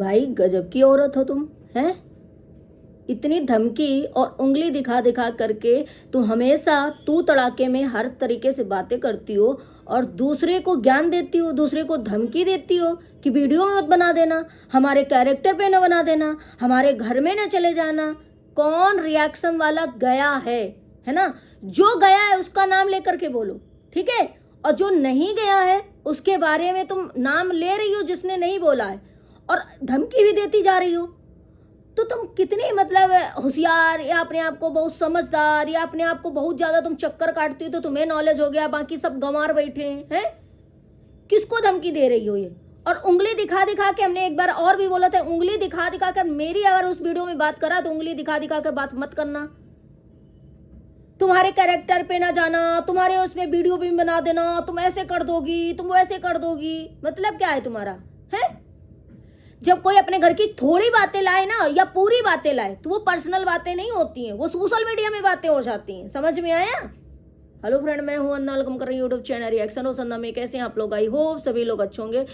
भाई गजब की औरत हो तुम। हैं? इतनी धमकी और उंगली दिखा दिखा करके तुम हमेशा तू तड़ाके में हर तरीके से बातें करती हो और दूसरे को ज्ञान देती हो, दूसरे को धमकी देती हो कि वीडियो में मत बना देना, हमारे कैरेक्टर पे न बना देना, हमारे घर में न चले जाना। कौन रिएक्शन वाला गया है ना? जो गया है उसका नाम लेकर के बोलो, ठीक है? और जो नहीं गया है उसके बारे में तुम नाम ले रही हो जिसने नहीं बोला है, और धमकी भी देती जा रही हो। तो तुम कितनी मतलब होशियार, या अपने आप को बहुत समझदार, या अपने आप को बहुत ज्यादा तुम चक्कर काटती हो तो तुम्हें नॉलेज हो गया, बाकी सब गंवार बैठे हैं। किसको धमकी दे रही हो ये? और उंगली दिखा दिखा के, हमने एक बार और भी बोला था, उंगली दिखा दिखा कर मेरी अगर उस वीडियो में बात करा तो उंगली दिखा दिखा कर बात मत करना। तुम्हारे कैरेक्टर पे ना जाना, तुम्हारे उसमें वीडियो भी बना देना, तुम ऐसे कर दोगी, तुम वैसे कर दोगी, मतलब क्या है तुम्हारा? है जब कोई अपने घर की थोड़ी बातें लाए ना या पूरी बातें लाए तो वो पर्सनल बातें नहीं होती हैं, वो सोशल मीडिया में बातें हो जाती हैं। समझ में आया? हेलो फ्रेंड, मैं हूं अन्ना, वेलकम कर रही हूँ यूट्यूब चैनल रिएक्शन हो संधा में। कैसे हैं आप लोग? आई होप सभी लोग अच्छे होंगे।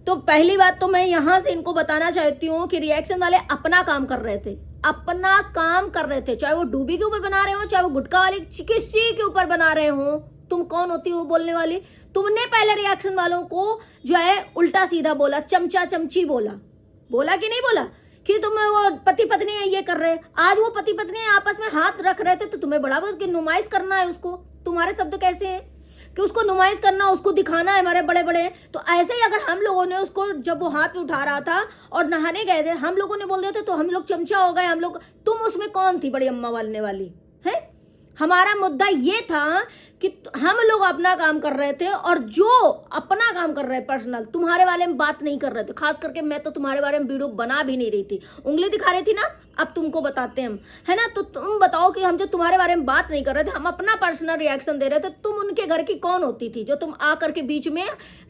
तो पहली बात तो मैं यहाँ से इनको बताना चाहती हूँ कि रिएक्शन वाले अपना काम कर रहे थे, अपना काम कर रहे थे। चाहे वो डूबी के ऊपर बना रहे हो, चाहे वो गुटखा वाली किसी के ऊपर बना रहे हो। तुम कौन होती हो बोलने वाली? तुमने पहले रिएक्शन वालों को जो है उल्टा सीधा बोला, चमचा चमची बोला कि नहीं बोला कि तुम वो पति पत्नी है ये कर रहे। आज वो पति पत्नी आपस में हाथ रख रहे थे तो तुम्हें बड़ा बहुत कि नुमाइश करना है उसको। तुम्हारे शब्द कैसे हैं कि उसको नुमाइश करना, उसको दिखाना है हमारे बड़े बड़े। तो ऐसे ही अगर हम लोगों ने उसको, जब वो हाथ में उठा रहा था और नहाने गए थे, हम लोगों ने बोल दिया था तो हम लोग चमचा हो गए हम लोग। तुम उसमें कौन थी बड़ी अम्मा वालने वाली है? हमारा मुद्दा ये था कि हम लोग अपना काम कर रहे थे और जो अपना काम कर रहे हैं पर्सनल, तुम्हारे बारे में बात नहीं कर रहे थे। खास करके मैं तो तुम्हारे बारे में वीडियो बना भी नहीं रही थी, उंगली दिखा रही थी ना। अब तुमको बताते हैं हम, है ना? तो तुम बताओ कि हम जो तुम्हारे बारे में बात नहीं कर रहे थे, हम अपना पर्सनल रिएक्शन दे रहे थे। तुम उनके घर की कौन होती थी जो तुम आकर के बीच में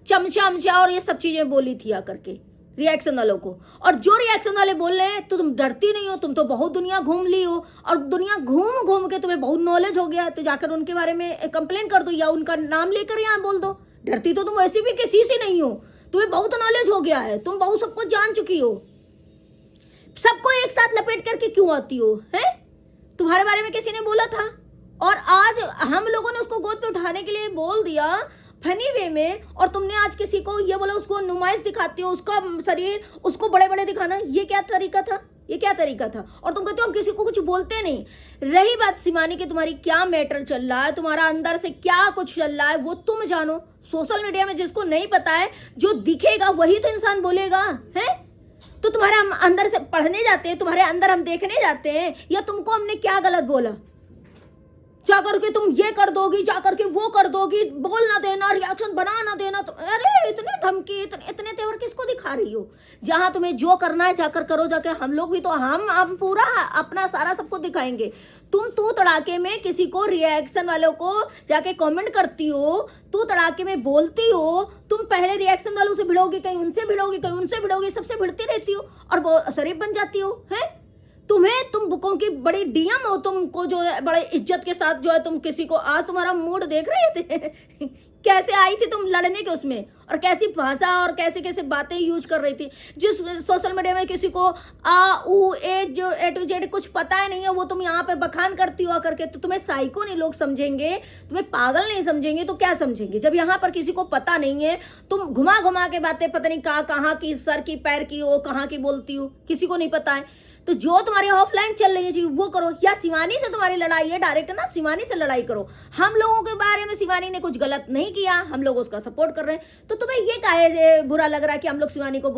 चमचा अमचा और ये सब चीजें बोली थी आकर के रिएक्शन वालों को? और जो रिएक्शन वाले बोल रहे हैं तो तुम डरती नहीं हो, तुम तो बहुत दुनिया घूम ली हो और दुनिया घूम घूम के तुम्हें बहुत नॉलेज हो गया, तो जाकर उनके बारे में कंप्लेन कर दो या उनका नाम लेकर यहाँ बोल दो। डरती तो तुम वैसे भी किसी से नहीं हो, तुम्हें बहुत नॉलेज हो गया है, तुम बहुत सब कुछ जान चुकी हो। सबको एक साथ लपेट करके क्यों आती हो? है तुम्हारे बारे में किसी ने बोला था और आज हम लोगों ने उसको गोद पे उठाने के लिए बोल दिया फनी वे में, और तुमने आज किसी को ये बोला उसको नुमाइश दिखाती हो, उसका शरीर उसको बड़े बड़े दिखाना। ये क्या तरीका था? ये क्या तरीका था? और तुम कहते हो हम किसी को कुछ बोलते नहीं। रही बात शिवानी की, तुम्हारी क्या मैटर चल रहा है, तुम्हारा अंदर से क्या कुछ चल रहा है वो तुम जानो। सोशल मीडिया में जिसको नहीं पता है, जो दिखेगा वही तो इंसान बोलेगा। है तो तुम्हारे हम अंदर से पढ़ने जाते हैं, तुम्हारे अंदर हम देखने जाते हैं, या तुमको हमने क्या गलत बोला? जाकर के तुम ये कर दोगी, जाकर के वो कर दोगी, बोल ना देना, रिएक्शन बना ना देना। तो अरे इतने धमकी, इतने तेवर किसको दिखा रही हो? जहां तुम्हें जो करना है जाकर करो, जाके हम लोग भी तो हम पूरा अपना सारा सबको दिखाएंगे। तुम तू तड़ाके में किसी को, रिएक्शन वालों को जाके कमेंट करती हो, तू तड़ाके में बोलती हो। तुम पहले रिएक्शन वालों से भिड़ोगी, कहीं उनसे भिड़ोगी, कहीं उनसे भिड़ोगी, सबसे भिड़ती रहती हो और वो शरीफ बन जाती हो। है तुम बुकों की बड़ी डीएम हो, तुमको जो है बड़े इज्जत के साथ जो है तुम किसी को, आज तुम्हारा मूड देख रहे थे कैसे आई थी तुम लड़ने के उसमें, और कैसी भाषा और कैसे कैसे बातें यूज कर रही थी। जिस सोशल मीडिया में किसी को आ ऊ ए जो ए टू जेड कुछ पता ही नहीं है, वो तुम यहाँ पे बखान करती हो करके। तो तुम्हें साइको नहीं लोग समझेंगे, तुम्हें पागल नहीं समझेंगे, तो क्या समझेंगे? जब यहाँ पर किसी को पता नहीं है, तुम घुमा घुमा के बातें पता नहीं कहाँ की, सर की, पैर की हो, कहाँ की बोलती हो, किसी को नहीं पता है। तो जो तुम्हारी ऑफलाइन चल रही है चीज वो करो, या शिवानी से तुम्हारी लड़ाई है डायरेक्ट ना, शिवानी से लड़ाई करो। हम लोगों के बारे में शिवानी ने कुछ गलत नहीं किया, हम लोग उसका सपोर्ट कर रहे हैं, तो तुम्हें ये काहे बुरा लग रहा है कि हम लोग शिवानी को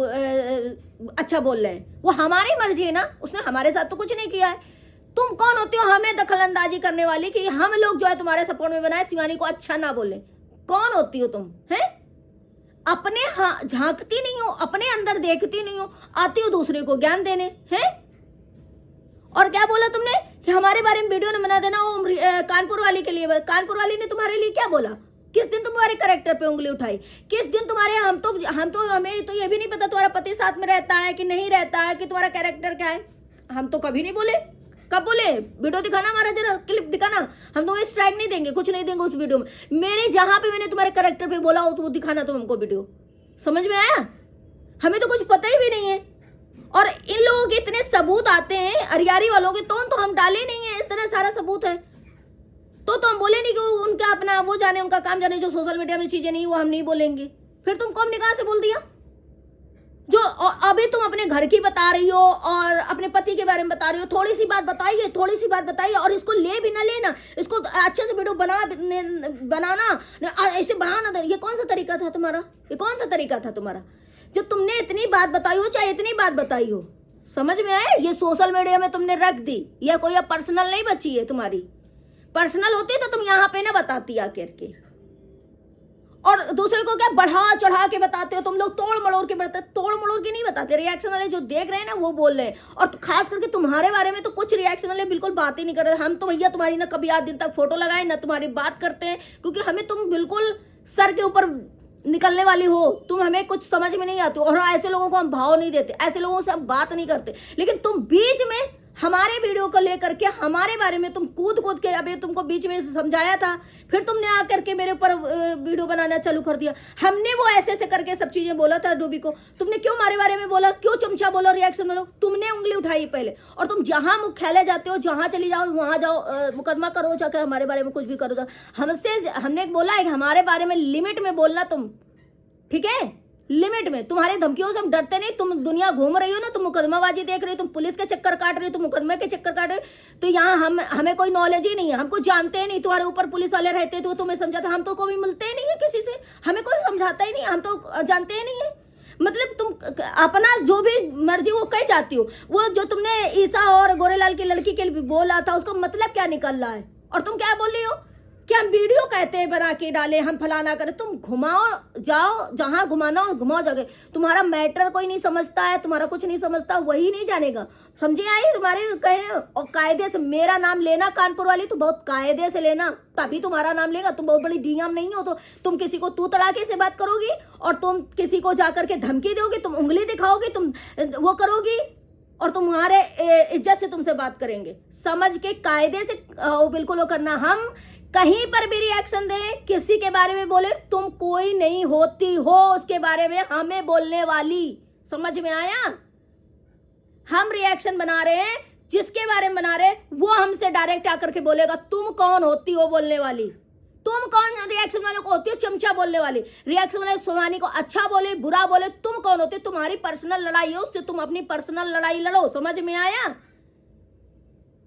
अच्छा बोल रहे हैं? वो हमारी मर्जी है ना, उसने हमारे साथ तो कुछ नहीं किया है। तुम कौन होती हो हमें दखल अंदाजी करने वाली कि हम लोग जो है तुम्हारे सपोर्ट में बनाए, शिवानी को अच्छा ना बोले? कौन होती हो तुम? है अपने झांकती नहीं हो, अपने अंदर देखती नहीं हो, आती हो दूसरे को ज्ञान देने। है और क्या बोला तुमने कि हमारे बारे में वीडियो न बना देना, वो कानपुर वाली के लिए। कानपुर वाली ने तुम्हारे लिए क्या बोला? किस दिन तुम्हारे कैरेक्टर पे उंगली उठाई? किस दिन तुम्हारे, हमें तो ये भी नहीं पता तुम्हारा पति साथ में रहता है कि नहीं रहता है, कि तुम्हारा कैरेक्टर क्या है। हम तो कभी नहीं बोले। कब बोले? वीडियो दिखाना, हमारा जरा क्लिप दिखाना, हम तुम्हें स्ट्राइक नहीं देंगे, कुछ नहीं देंगे उस वीडियो में। मेरे जहां पे मैंने तुम्हारे कैरेक्टर पे बोला हो तो वो दिखाना तुम हमको वीडियो। समझ में आया? हमें तो कुछ पता ही भी नहीं है। सबूत आते हैं अरियारी वालों के तो हम डाले नहीं है, इस तरह सारा सबूत है तो हम बोले नहीं कि उनका अपना वो जाने, उनका काम जाने, जो सोशल मीडिया में चीजें नहीं वो हम नहीं बोलेंगे। फिर तुम कौन निकाह से बोल दिया? जो अभी तुम अपने घर की बता रही हो और अपने पति के बारे में बता रही हो, थोड़ी सी बात बताइए, थोड़ी सी बात बताइए, और इसको ले भी ना लेना, इसको अच्छे से वीडियो बनाना ऐसे बनाना, ये कौन सा तरीका था तुम्हारा? ये कौन सा तरीका था तुम्हारा? जो तुमने इतनी बात बताई हो, चाहे इतनी बात बताई हो, समझ में आए? ये सोशल मीडिया में तुमने रख दी, या कोई अब पर्सनल नहीं बची है तुम्हारी। पर्सनल होती तो तुम यहाँ पे ना बताती आकर के, और दूसरे को क्या बढ़ा चढ़ा के बताते हो तुम लोग, तोड़ मड़ोड़ के बताते, तोड़ मड़ोड़ के नहीं बताते। रिएक्शन वाले जो देख रहे हैं ना वो बोल रहे हैं, और खास करके तुम्हारे बारे में तो कुछ रिएक्शन वाले बिल्कुल बात ही नहीं कर रहे। हम तो भैया तुम्हारी ना कभी आज दिन तक फोटो लगाए ना तुम्हारी बात करते हैं, क्योंकि हमें तुम बिल्कुल सर के ऊपर निकलने वाली हो, तुम हमें कुछ समझ में नहीं आती, और ऐसे लोगों को हम भाव नहीं देते, ऐसे लोगों से हम बात नहीं करते। लेकिन तुम बीच में हमारे वीडियो को लेकर के हमारे बारे में तुम कूद कूद के, अभी तुमको बीच में समझाया था, फिर तुमने आकर के मेरे ऊपर वीडियो बनाना चालू कर दिया। हमने वो ऐसे ऐसे करके सब चीजें बोला था डूबी को, तुमने क्यों हमारे बारे में बोला, क्यों चमचा बोला, रिएक्शन बोलो, तुमने उंगली उठाई पहले। और तुम जहां मुख्यालय जाते हो, जहां चली जाओ वहां जाओ, मुकदमा करो, जाकर हमारे बारे में कुछ भी करो। हमने बोला है हमारे बारे में लिमिट में बोलना तुम, ठीक है, लिमिट में। तुम्हारे धमकियों से हम डरते नहीं। तुम दुनिया घूम रही हो ना, तुम मुकदमाबाजी देख रही हो, तुम पुलिस के चक्कर काट रही हो, तुम मुकदमे के चक्कर काट रहे हो, तो यहाँ हमें कोई नॉलेज ही नहीं है, हमको जानते ही नहीं। तुम्हारे ऊपर पुलिस वाले रहते तो तुम्हें समझाता, हम तो कभी मिलते ही नहीं है किसी से, हमें कोई समझाता ही नहीं, हम तो जानते ही नहीं है। मतलब तुम अपना जो भी मर्जी वो कह जाती हो। वो जो तुमने ईसा और गोरेलाल की लड़की के लिए बोला था, उसका मतलब क्या निकल रहा है? और तुम क्या बोल रही हो कि हम वीडियो कहते हैं बना के डाले, हम फलाना करें। तुम घुमाओ जाओ, जहां घुमाना हो घुमाओ जगह। तुम्हारा मैटर कोई नहीं समझता है, तुम्हारा कुछ नहीं समझता, वही नहीं जानेगा। समझे आई तुम्हारे कहने? और कायदे से मेरा नाम लेना, कानपुर वाली, तो बहुत कायदे से लेना, तभी तुम्हारा नाम लेगा। तुम बहुत बड़ी डीएम नहीं हो तो तुम किसी को तू तड़ाके से बात करोगी, और तुम किसी को जाकर के धमकी दोगी, तुम उंगली दिखाओगी, तुम वो करोगी, और तुम्हारे इज्जत से तुमसे बात करेंगे। समझ के कायदे से बिल्कुल वो करना। हम कहीं पर भी रिएक्शन दें, किसी के बारे में बोले, तुम कोई नहीं होती हो उसके बारे में हमें बोलने वाली। समझ में आया? हम रिएक्शन बना रहे हैं, जिसके बारे में बना रहे हैं वो हमसे डायरेक्ट आकर के बोलेगा, तुम कौन होती हो बोलने वाली? तुम कौन रिएक्शन वालों को होती हो चमचा बोलने वाली? रिएक्शन वाले सोमानी को अच्छा बोले बुरा बोले, तुम कौन होती? तुम्हारी पर्सनल लड़ाई है, उससे तुम अपनी पर्सनल लड़ाई लड़ो। समझ में आया?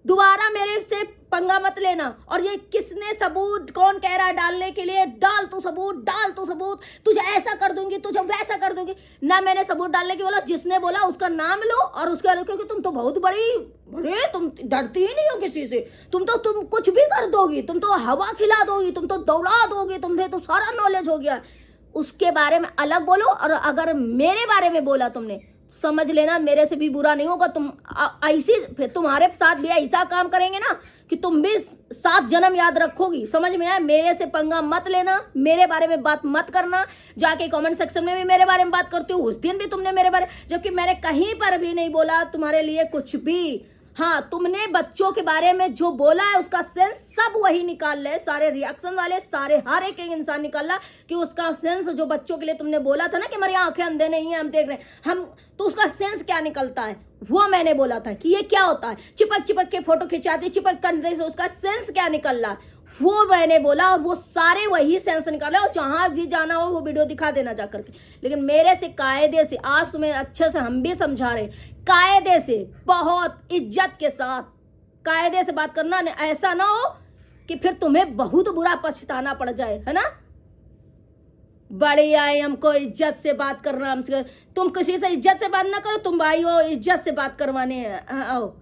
दोबारा मेरे से पंगा मत लेना। और ये किसने सबूत, कौन कह रहा है डालने के लिए? डाल तू सबूत, डाल तू सबूत, तुझे ऐसा कर दूंगी, तुझे वैसा कर दूंगी। ना मैंने सबूत डालने की बोला, जिसने बोला उसका नाम लो और उसके, क्योंकि तुम तो बहुत बड़े तुम डरती ही नहीं हो किसी से। तुम कुछ भी कर दोगी, तुम तो हवा खिला दोगी, तुम तो दौड़ा दोगी, तुम्हें तो सारा नॉलेज हो गया। उसके बारे में अलग बोलो, और अगर मेरे बारे में बोला तुमने, समझ लेना मेरे से भी बुरा नहीं होगा। तुम ऐसी, फिर तुम्हारे साथ भी ऐसा काम करेंगे ना कि तुम भी 7 जन्म याद रखोगी। समझ में आया? मेरे से पंगा मत लेना, मेरे बारे में बात मत करना। जाके कमेंट सेक्शन में भी मेरे बारे में बात करती हूँ, उस दिन भी तुमने मेरे बारे, जबकि मैंने कहीं पर भी नहीं बोला तुम्हारे लिए कुछ भी। हाँ, तुमने बच्चों के बारे में जो बोला है उसका सेंस सब वही निकाल ले, सारे रिएक्शन वाले, सारे हर एक इंसान निकाल ला कि उसका सेंस जो बच्चों के लिए तुमने बोला था ना कि हमारी आंखें अंधे नहीं है, हम देख रहे हैं, हम तो उसका सेंस क्या निकलता है वो मैंने बोला था कि ये क्या होता है। चिपक चिपक के फोटो खिंचाती, चिपक करने से उसका सेंस क्या निकल रहा है वो मैंने बोला, और वो सारे वही सेंस निकाले। और जहां भी जाना हो वो वीडियो दिखा देना जा करके। लेकिन मेरे से कायदे से, आज तुम्हें अच्छे से हम भी समझा रहे, कायदे से, बहुत इज्जत के साथ कायदे से बात करना। ऐसा ना हो कि फिर तुम्हें बहुत बुरा पछताना पड़ जाए, है ना? बड़ी आई हमको इज्जत से बात करना, हमसे। तुम किसी से इज्जत से बात ना करो, तुम भाई हो इज्जत से बात करवाने आओ।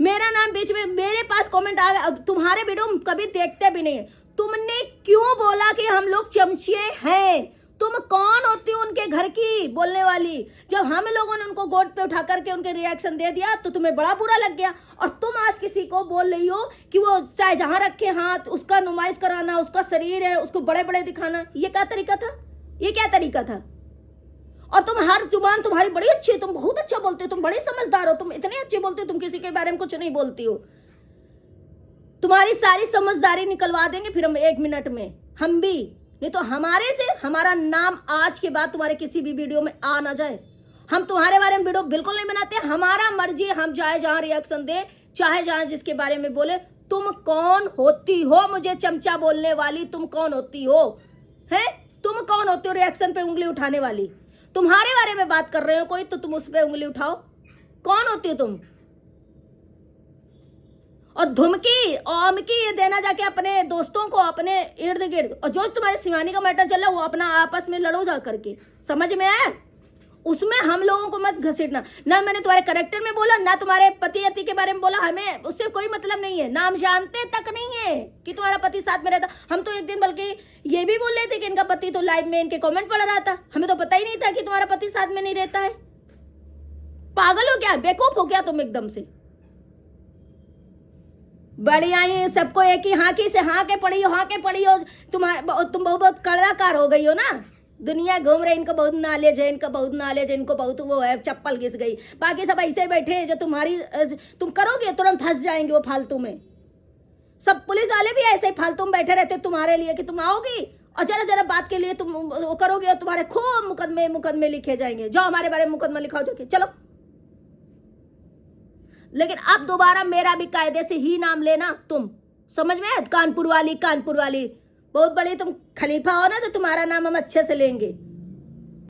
मेरा नाम बीच में, मेरे पास कमेंट आ गया, अब तुम्हारे वीडियो कभी देखते भी नहीं है। तुमने क्यों बोला कि हम लोग चमचिए हैं? तुम कौन होती हो उनके घर की बोलने वाली? जब हम लोगों ने उनको गोद पे उठा करके उनके रिएक्शन दे दिया तो तुम्हें बड़ा बुरा लग गया, और तुम आज किसी को बोल रही हो कि वो चाहे जहां रखे हाथ उसका नुमाइश कराना, उसका शरीर है उसको बड़े बड़े दिखाना। ये क्या तरीका था? ये क्या तरीका था? और तुम हर जुबान तुम्हारी बड़ी अच्छी है, तुम बहुत अच्छा बोलते हो, तुम बड़ी समझदार हो, तुम इतने अच्छे बोलते हो, तुम किसी के बारे में कुछ नहीं बोलती हो। तुम्हारी सारी समझदारी निकलवा देंगे फिर हम 1 मिनट में, हम भी। नहीं तो हमारे से हमारा नाम आज के बाद तुम्हारे किसी भी वीडियो में आ ना जाए। हम तुम्हारे बारे में वीडियो बिल्कुल नहीं बनाते, हमारा मर्जी, हम चाहे जहां रिएक्शन दे, चाहे जहां जिसके बारे में बोले। तुम कौन होती हो मुझे चमचा बोलने वाली? तुम कौन होती हो? हैं? तुम कौन होती हो रिएक्शन पे उंगली उठाने वाली? तुम्हारे बारे में बात कर रहे हो कोई तो तुम उस पे उंगली उठाओ। कौन होती हो तुम? और धुमकी और अमकी ये देना जाके अपने दोस्तों को, अपने इर्द गिर्द। और जो तुम्हारे शिवानी का मैटर चल रहा है वो अपना आपस में लड़ो जा करके, समझ में आया? उसमें हम लोगों को मत घसीटना। ना मैंने तुम्हारे करेक्टर में बोला, ना तुम्हारे पति अति के बारे में बोला, हमें उससे कोई मतलब नहीं है, ना हम जानते तक नहीं है कि तुम्हारा पति साथ में रहता। हम तो एक दिन बल्कि ये भी बोल रहे थे कि इनका पति तो लाइव में इनके कमेंट पढ़ रहा था, हमें तो पता ही नहीं था कि तुम्हारा पति साथ में नहीं रहता है। पागल हो क्या? बेवकूफ हो क्या तुम एकदम से? बड़ी आई सबको एक ही हाँ की से हाँ के पड़ी हो, हाँ के पड़ी हो। तुम बहुत कड़ाकार हो गई हो ना, दुनिया घूम रहे, इनको बहुत नॉलेज है, इनको बहुत नॉलेज है, इनको बहुत वो है, चप्पल घिस गई। बाकी सब ऐसे बैठे हैं जो तुम करोगे तुरंत फंस जाएंगे वो फालतू में। सब पुलिस वाले भी ऐसे ही फालतू में बैठे रहते तुम्हारे लिए कि तुम आओगी और जरा जरा बात के लिए तुम वो करोगे और तुम्हारे खूब मुकदमे लिखे जाएंगे। जाओ हमारे बारे में मुकदमा लिखाओ जाके, चलो। लेकिन अब दोबारा मेरा भी कायदे से ही नाम लेना तुम, समझ में? कानपुर वाली बहुत बड़ी तुम खलीफा हो ना, तो तुम्हारा नाम हम अच्छे से लेंगे।